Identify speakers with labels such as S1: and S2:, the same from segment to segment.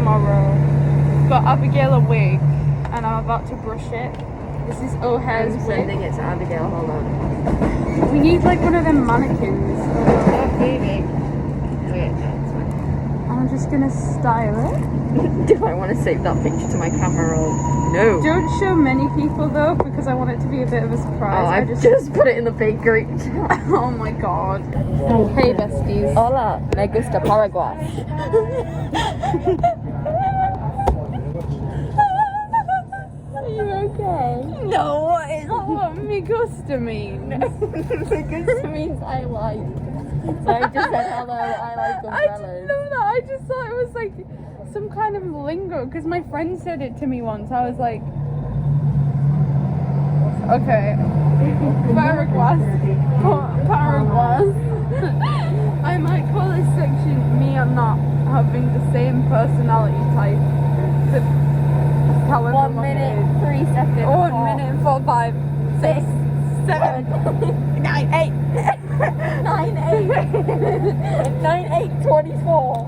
S1: tomorrow. Got Abigail a wig, and I'm about to brush it. This is O'Hare's wig.
S2: Sending it to Abigail, hold on.
S1: We need like one of them mannequins.
S2: Oh, baby. Wait, that's fine.
S1: I'm just gonna style it.
S2: Do I want to save that picture to my camera or no?
S1: Don't show many people though, because I want it to be a bit of a surprise.
S2: Oh, I've just put it in the bakery.
S1: Oh my god. Hey besties.
S2: Hola, me gusta Paraguay. Are you okay?
S1: No, what is what me gusta mean?
S2: Me gusta means I like. So I just said hello, I like umbrellas.
S1: I didn't know that. I just thought it was like some kind of lingo because my friend said it to me once. I was like, okay, Paraguay. I might call this section me and not having the same personality type.
S2: 1 minute, 3 seconds.
S1: 1 minute, 4, 5, 6, 7, 9, 8.
S2: 9, 8, 24.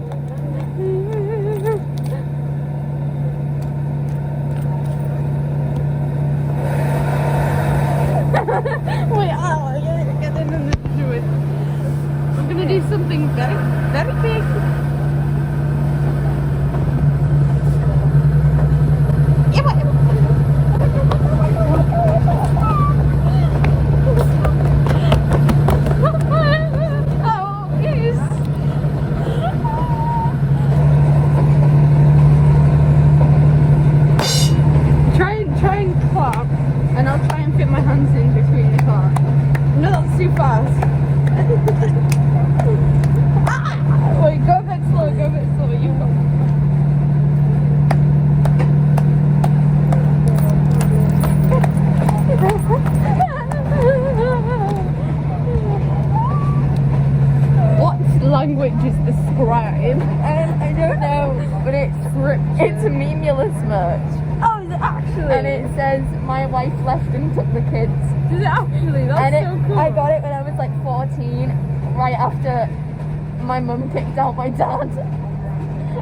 S1: Wait, I gotta get in and do it. I'm gonna do something very, very big. Try and clap, and I'll try and fit my hands in between the car. No, that's too fast. Wait, go a bit slow, you go. What language is the scribe?
S2: I don't know, but it's memulous merch.
S1: Oh, is it actually?
S2: And it says, my wife left and took the kids.
S1: Is it actually? That's
S2: And
S1: so cool.
S2: I got it when I was like 14, right after my mum kicked out my dad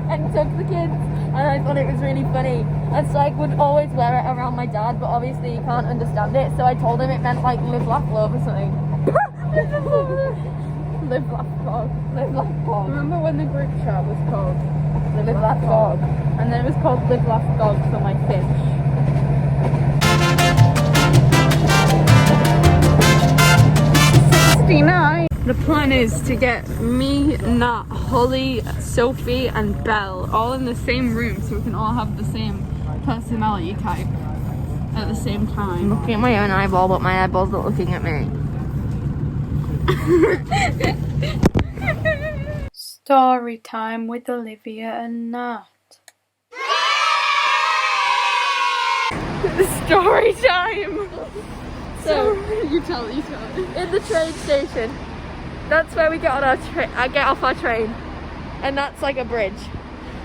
S2: and took the kids. And I thought it was really funny. And so I would always wear it around my dad, but obviously you can't understand it. So I told him it meant like live, laugh, love or something.
S1: Live, laugh, dog.
S2: Live, laugh, love.
S1: Remember when the group chat was called
S2: Live, laugh, love.
S1: And then it was called Live, Laugh, Dog for my fish. 69. The plan is to get me, Nat, Holly, Sophie and Belle all in the same room so we can all have the same personality type at the same time.
S2: I'm looking at my own eyeball, but my eyeball's not looking at me.
S1: Story time with Olivia and Nat. Story time!
S2: So,
S1: you tell it.
S2: in the train station, that's where we get on our I get off our train, and that's like a bridge.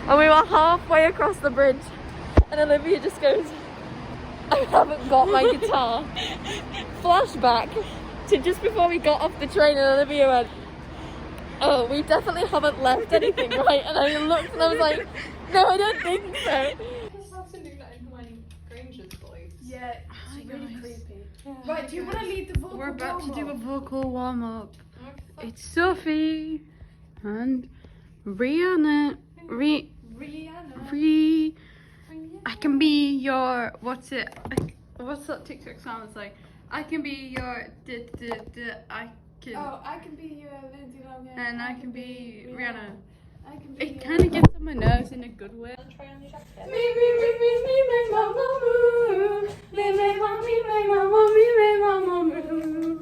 S2: And we were halfway across the bridge, and Olivia just goes, I haven't got my guitar. Flashback to just before we got off the train, and Olivia went, oh, we definitely haven't left anything, right? And I looked and I was like, no, I don't think so.
S1: Yeah, it's really creepy.
S3: Right, do you want to lead the vocal?
S1: We're about to do a vocal warm up. It's Sophie and Rihanna. I can be your. What's that TikTok sound? It's like I can be your. I can.
S3: Oh, I can be your Lindsay Lohan.
S1: And I can be Rihanna.
S3: I can be
S1: It kind of gets on my nerves in a good way.
S3: me, mama, moo. Me, mama, mama, moo. Me, mama, moo.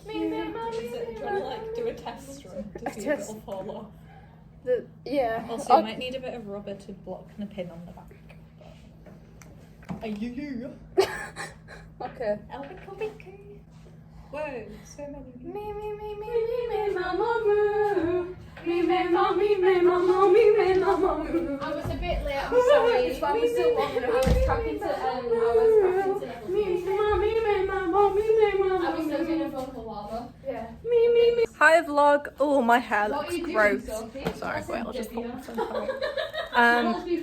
S3: Me, mama,
S4: Do you want to like do a test run to see if it'll fall off?
S1: Yeah.
S4: Also, you might need a bit of rubber to block the pin on the back. You.
S1: Okay.
S4: Whoa, so many.
S3: me, mama, moo. Me, mama, mama, moo.
S5: I was a bit late, I'm sorry. But I was still long and I was tracking to I was still doing a vocal warm-up.
S3: Yeah.
S6: Hi vlog. Oh, my hair looks gross. Sorry, wait, I'll just pull my phone.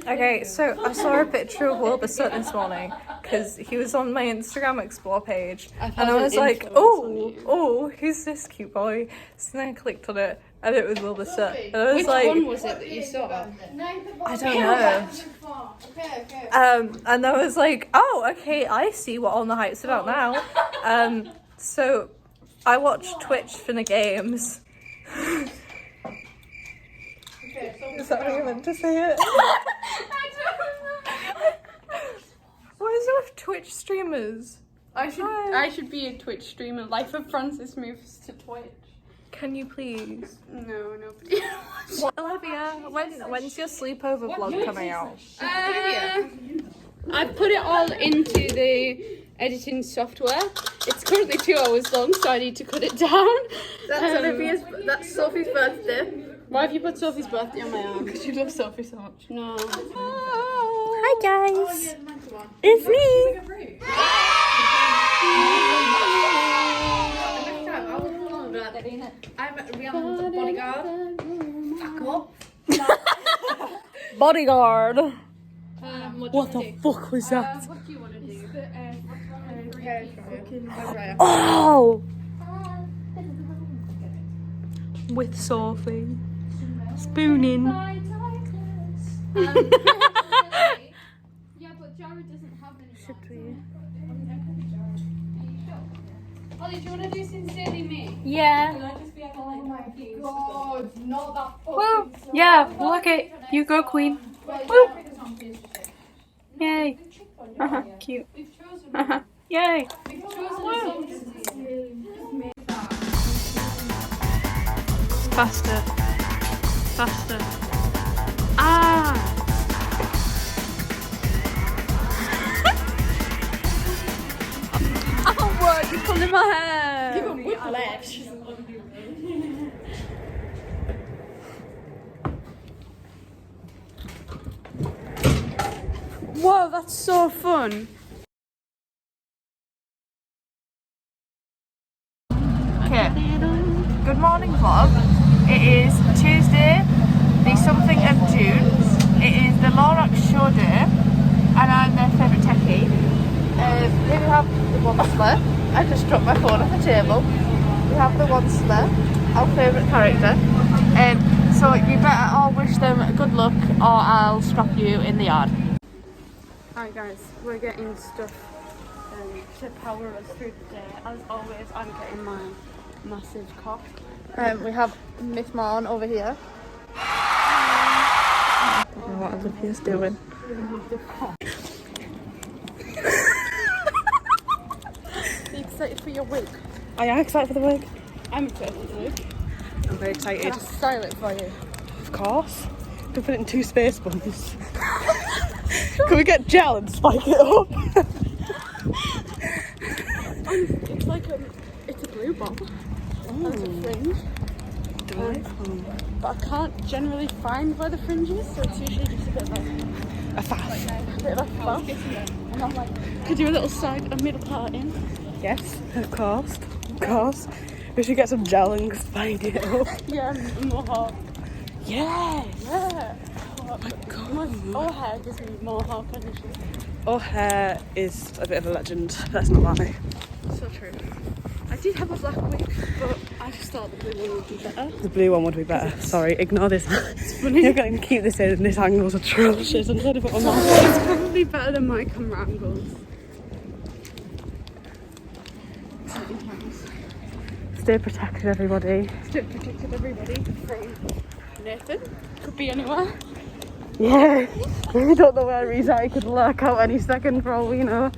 S6: Okay, so I saw a picture of Wilbur Sutton this morning because he was on my Instagram Explore page, and I was like, oh, who's this cute boy? So then I clicked on it, and it was Wilbur Sutton, and I was like,
S1: Which one was it that you saw?
S6: I don't know. And I was like, oh, okay, I see what On the Hype's about now. So I watched Twitch Finna Games. Is that how you meant to say it? What is it with Twitch streamers?
S1: I should be a Twitch streamer. Life of Francis moves to Twitch.
S6: Can you please?
S1: No, nobody.
S6: Olivia, when's your sleepover vlog coming out?
S1: I've put it all into the editing software. It's currently 2 hours long, so I need to cut it down.
S2: That's Sophie's birthday.
S1: Why have you put Sophie's birthday on my arm?
S6: Because you love Sophie so much.
S1: No.
S6: Hi guys, it's me.
S5: I'm Rihanna's bodyguard. Fuck up.
S6: Bodyguard.
S1: What
S6: the fuck was that?
S1: What do you want to do?
S6: Oh! With Sophie. Spooning.
S1: Yeah, but Jared doesn't have any.
S6: Should we?
S1: Ollie, do you want to do Sincerely Me?
S6: Yeah.
S5: God, not that
S6: Woo! Yeah, well, okay. You go, Queen. Woo! Yay. Cute. Yay. Faster. Faster. Ah! Oh, what? You're pulling my hair.
S4: Give him whiplash.
S1: Whoa, that's so fun.
S6: Okay. Good morning, vlog. It is Tuesday, the something of June. It is the Lorax show day, and I'm their favourite techie. Here we have the Monster. I just dropped my phone off the table. We have the Monster, our favourite character. So you better all wish them good luck, or I'll strap you in the yard.
S1: Hi guys, we're getting stuff to power us through the day. As always, I'm getting my massive cough.
S6: We have Miss Marn over here. I don't know what Olivia's doing.
S1: Are you excited for your wig?
S6: Are you excited for the wig?
S1: I'm excited for the wig.
S6: I'm very excited.
S1: Can I style it for you?
S6: Of course. We can put it in 2 space buns. Can we get gel and spike it up?
S1: It's like it's a blue bob. There's a fringe. But I can't generally find where the fringe is, so it's usually just a bit of
S6: a faff.
S1: a bit of a fluff. And I'm like, could you do a little side, a middle part in?
S6: Yes, of course. Of course. We should get some gel and spike it up.
S1: Yeah, more hot.
S6: Yeah.
S1: Yeah.
S6: Oh my god.
S1: All hair gives me more hot finishes.
S6: Our hair is a bit of a legend, let's not lie.
S1: So true. I did have a black wig, but I just thought the blue one would be better.
S6: The blue one would be better. Sorry, ignore this. You're going to keep this in. This angle's atrocious. I'm trying to put on my
S1: It's probably better than my camera angles.
S6: Stay protected, everybody.
S1: Stay protected, everybody. From Nathan. Could be anywhere.
S6: Yeah. We don't know where he's at. He could lurk out any second for all we know.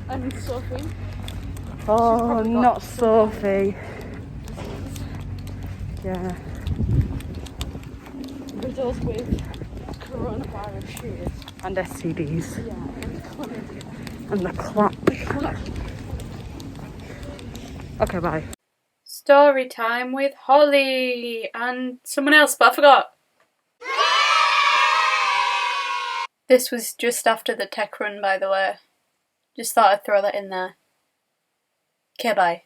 S1: And Sophie.
S6: Oh, not Sophie. Yeah.
S1: Riddles with coronavirus shoes.
S6: And STDs.
S1: Yeah, and chlamydia.
S6: And the clap. Okay, bye.
S1: Story time with Holly and someone else, but I forgot. This was just after the tech run, by the way. Just thought I'd throw that in there. Okay, bye.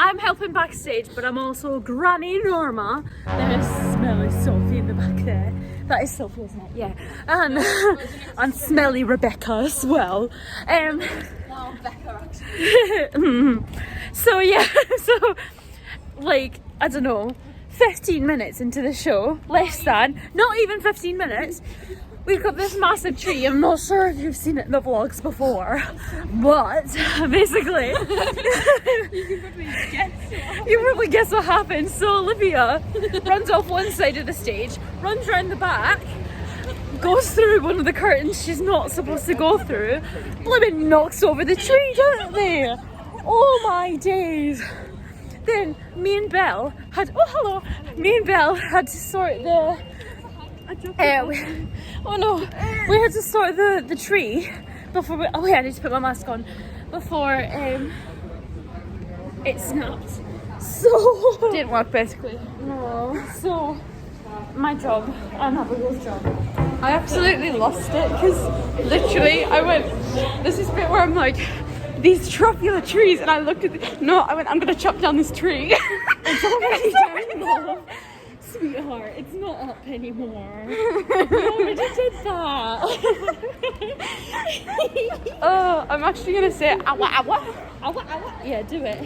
S2: I'm helping backstage, but I'm also Granny Norma. There's Smelly Sophie in the back there. That is Sophie, isn't it? Yeah. And Smelly Rebecca as well. So yeah, so like, I don't know, 15 minutes into the show, less than, not even 15 minutes, we've got this massive tree. I'm not sure if you've seen it in the vlogs before, but basically, you probably guess what happened. So Olivia runs off one side of the stage, runs around the back, goes through one of the curtains she's not supposed to go through, blimmin' knocks over the tree, doesn't they? Oh my days. Then me and Belle had, oh hello, me and Belle had to sort the, oh no, we had to sort the tree before we, oh yeah, I need to put my mask on, before it snapped. So, didn't work basically. No, so, my job, and Abigail's job. I absolutely lost it because literally I went, there's this bit where I'm like, these tropical trees, and I looked at I went, I'm gonna chop down this tree. It's already down, love. Sweetheart, it's not up anymore. We already did that. Oh, I'm actually gonna say awa awa. Awa awa. Yeah, do it.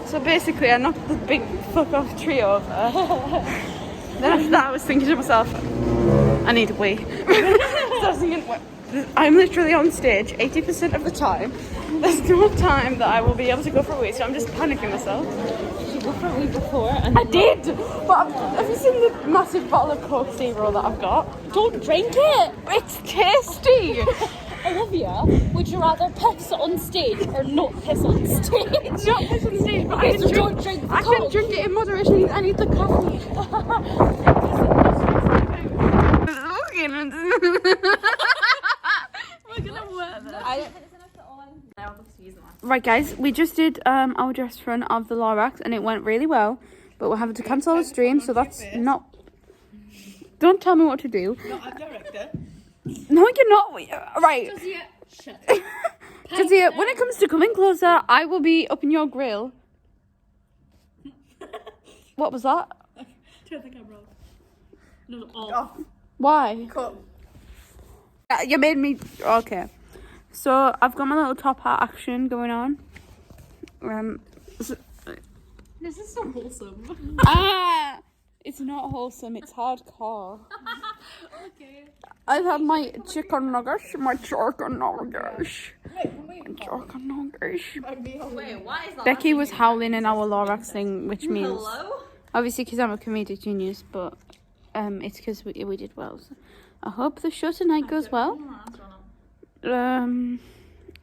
S2: So basically I knocked the big fuck off tree over. Then after that I was thinking to myself, I need a wee. So I was thinking, I'm literally on stage 80% of the time. There's no time that I will be able to go for a wee, so I'm just panicking myself. Did you go for a wee before? I did! But have you seen the massive bottle of Coke Zero that I've got? Don't drink it! It's tasty!
S3: Olivia, would you rather piss on stage or not piss on stage?
S2: Not piss on stage, but
S3: Okay,
S2: I can
S3: so
S2: drink,
S3: don't drink the
S2: I can
S3: Coke.
S2: drink it in moderation. I need the coffee. Right guys, we just did our dress run of the Lorax and it went really well, but we're having to cancel our stream, so that's not, don't tell me what to do.
S4: No, I'm director.
S2: No, you're not. Right. Jazia, when it comes to coming closer, I will be up in your grill. What was that?
S4: Turn the camera off. No,
S2: off. Why?
S4: Cut.
S2: You made me. Okay. So I've got my little top hat action going on.
S4: This is so wholesome.
S2: It's not wholesome. It's hardcore.
S4: Okay.
S2: I've had my chicken nuggets. My chicken nuggets. Chicken nuggets.
S5: Wait, what is that?
S2: Becky was howling in our Lorax thing, which means
S5: Hello?
S2: obviously because I'm a comedic genius, but it's because we did well. So I hope the show tonight goes well.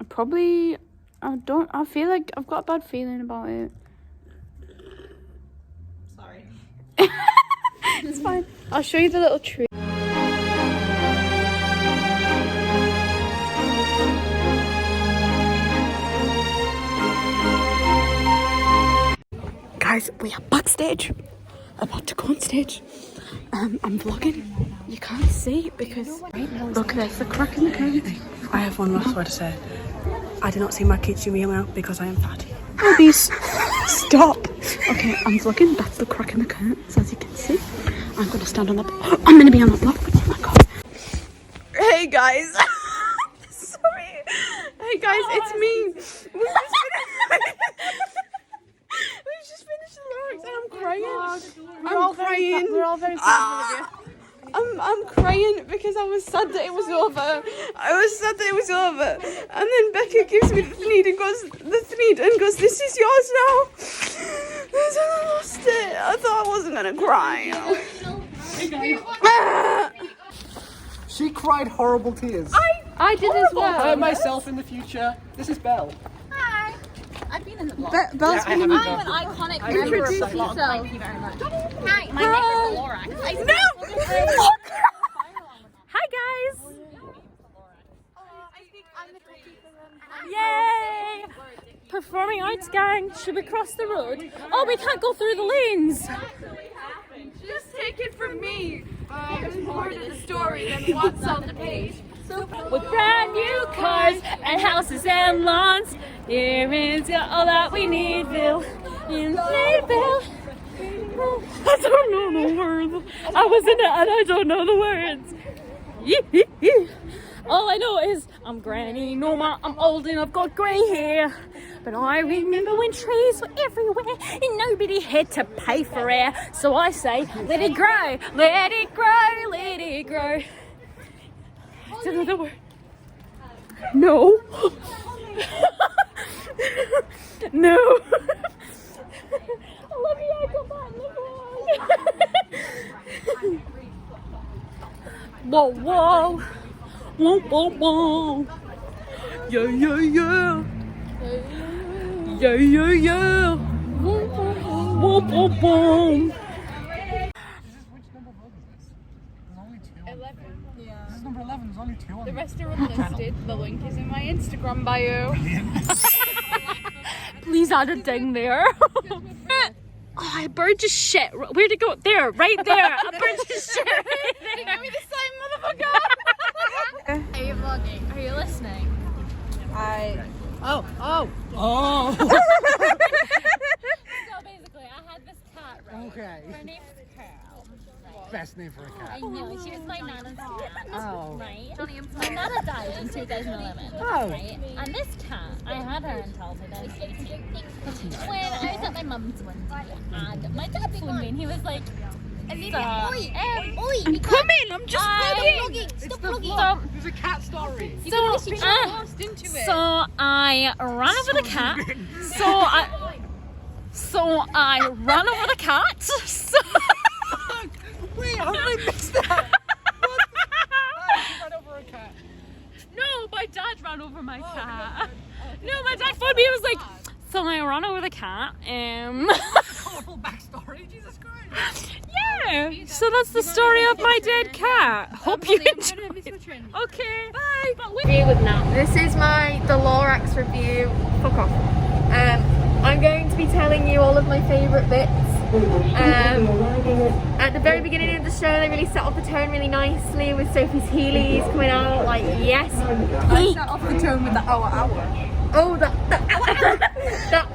S2: Probably I feel like I've got a bad feeling about it.
S5: Sorry.
S2: It's fine. I'll show you the little tree. Guys, we are backstage. About to go on stage. I'm vlogging. You can't see because look, there's the crack in the curtain.
S7: I have one last word to say. I do not see my kids Yumi out because I am fat. Please stop. Okay, I'm vlogging. That's the crack in the curtain, as you can see. I'm gonna stand on the. I'm gonna be on the block. Oh my god.
S2: Hey guys. Sorry. Hey guys, it's me. We've just finished the lyrics and I'm crying. I'm crying.
S7: We're all very sad.
S2: I'm crying because I was sad that it was over. And then Becca gives me the thneed and goes, this is yours now. And I lost it. I thought I wasn't gonna cry.
S8: She cried horrible tears.
S2: I did as well.
S8: I myself in the future. This is Belle.
S5: Hi. I've been in the vlog.
S2: Bell's
S8: I haven't
S5: I'm
S8: been.
S5: an iconic
S8: I
S5: member of the
S8: introduced
S5: vlog.
S2: yourself.
S5: Thank you very much. Hi, my name is Lorax.
S2: No! Hi guys! Yay! Performing arts gang, should we cross the road? Oh, we can't go through the lanes!
S3: Just take it from me. There's more to the story than what's on the page.
S2: With brand new cars and houses and lawns, here is all that we need, Bill. Sleigh bell. I don't know the words. I was in it and I don't know the words. All I know is I'm Granny Norma, I'm old and I've got grey hair. But I remember when trees were everywhere and nobody had to pay for air. So I say, let it grow, let it grow, let it grow. It's another word. No. No. Olivia, I got that in the wrong. Whoa, whoa. Whoa, whoa, whoa. Yeah, yeah, yeah. Yeah, yeah, yeah. Whoa, whoa, whoa.
S8: Which number boat is this? There's only 2. 11. Yeah. This is number 11. There's only 2 on
S1: The
S8: it.
S1: rest are unlisted. The link is in my Instagram bio.
S2: Please add a ding there. Oh, a bird just shit. Where'd it go? There, right there. A bird just shit right there.
S1: Give me the same motherfucker. Are you vlogging? Are you listening?
S8: Oh!
S3: So basically, I had this cat, right?
S8: Okay.
S3: Her name's Pearl.
S8: Best name for a cat.
S3: I know, she was my nana's cat.
S8: Oh.
S3: Right? My nana died in 2011.
S8: Oh.
S3: Right? And this cat, I had her until 2018. When I was at my mum's one day, and my dad phoned me and he was like,
S5: I'm coming. I'm just
S8: It's the vlog. There's a cat story.
S2: So I ran over the cat. So I ran over the cat. So
S8: Wait, how did I miss that? What? You ran over a cat.
S2: no, my dad ran over my cat. No, my dad phoned me. He was like, so I ran over the cat.
S8: Colorful backstory. Jesus Christ.
S2: Yeah. So that's the story of my dead cat. Hope you enjoyed. Okay. Bye. Review with Nat.
S6: This is the Lorax review. Fuck off. I'm going to be telling you all of my favourite bits. At the very beginning of the show, they really set off the tone really nicely with Sophie's Heelys coming out. Like, yes.
S1: I set off the tone with the hour.
S6: Oh, that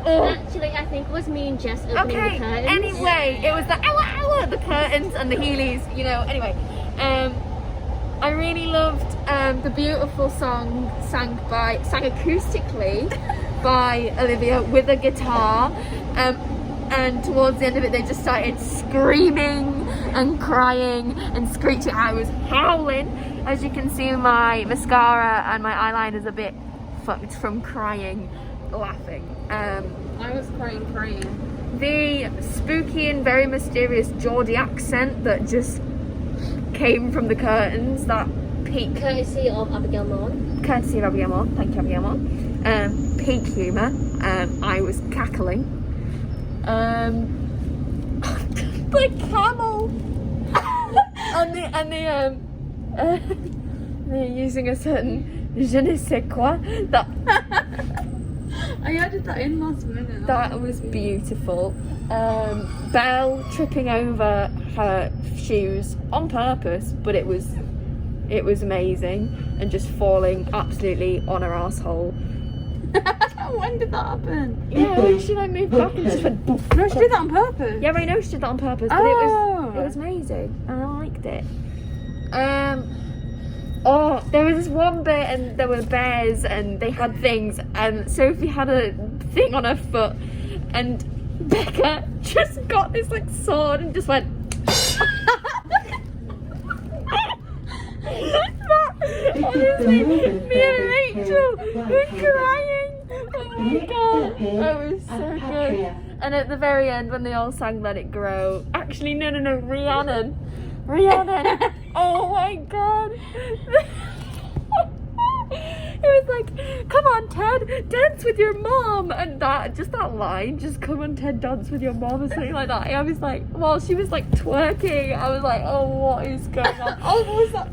S6: oh.
S5: Actually, I think it was me and Jess opening
S6: Okay,
S5: the curtains.
S6: anyway, it was the curtains and the Heelys, you know, anyway. I really loved the beautiful song sang acoustically by Olivia with a guitar. And towards the end of it, they just started screaming and crying and screeching. I was howling. As you can see, my mascara and my eyeliner's a bit fucked from crying, laughing.
S1: I was crying.
S6: The spooky and very mysterious Geordie accent that just came from the curtains, that peak.
S5: Courtesy of Abigail Maughan.
S6: Courtesy of Abigail Maughan, thank you Abigail Maughan. Peak humour. I was cackling. The camel they're using a certain je ne sais quoi that
S1: I added that in last minute.
S6: that was beautiful. Belle tripping over her shoes on purpose, but it was amazing, and just falling absolutely on her asshole.
S1: When did that happen?
S6: Yeah, she moved back and just went boof.
S1: No, she did that on purpose.
S6: Yeah, I know she did that on purpose, but it was amazing, and I liked it. Oh, there was this one bit, and there were bears, and they had things, and Sophie had a thing on her foot, and Becca just got this like sword and just went. Honestly, me and Rachel were crying. Oh my god, that was so good. And at the very end, when they all sang "Let It Grow," actually, no, Rhiannon. Oh my god. It was like, come on Ted, dance with your mom, and that line, just come on Ted, dance with your mom, or something like that. I was like, well, she was like twerking. I was like, oh, what is going on?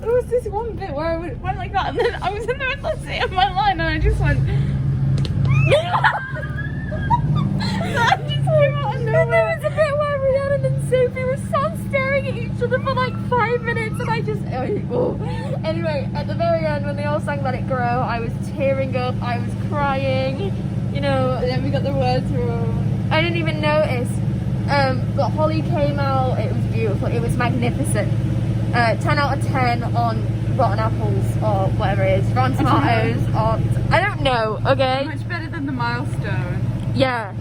S1: There was this one bit where I went like that, and then I was in the middle of saying my line, and I just went.
S6: And there was a bit where Rhiannon and Sophie were staring at each other for like 5 minutes, and I just Anyway, at the very end, when they all sang "Let It Grow," I was tearing up, I was crying, you know.
S1: And then we got the words wrong.
S2: I didn't even notice. But Holly came out, it was beautiful, it was magnificent. 10 out of 10 on rotten apples or whatever it is, rotten tomatoes or I don't know, okay?
S1: Much better than the milestone.
S2: Yeah.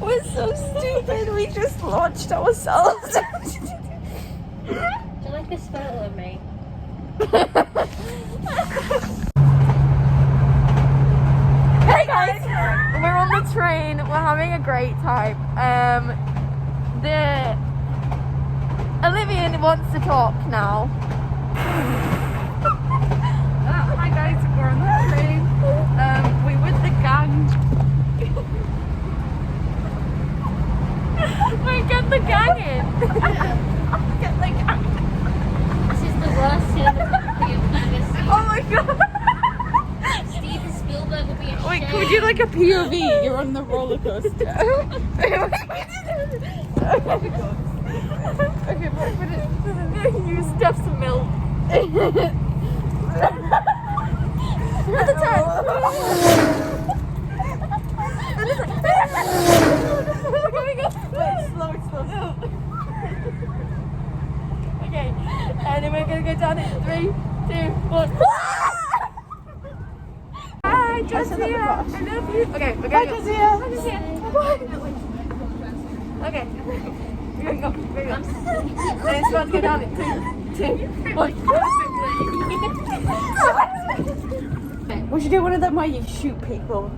S2: We're so stupid, we just launched ourselves.
S3: Do you like this photo of me?
S2: Hey guys, we're on the train. We're having a great time. The Olivia wants to talk now.
S1: Hi guys, we're on the train. We with the gang.
S2: We get the gang in. Get the gang.
S3: This is the worst cinematography I've ever seen.
S2: Oh my god.
S3: Steven Spielberg would be ashamed.
S1: Wait, can we do like a POV? You're on the roller coaster.
S2: Okay, put it. You stuff some milk. At the time. Wait, slow. Okay, and then we're gonna go down it. 3, 2, 1. Hi, Jazia. I love you. Okay, we're going to go. Hi, Jazia. Bye. Okay. We're going to go. And it's about to go down it. 3, 2, 1.
S7: We should do one of them where you shoot people.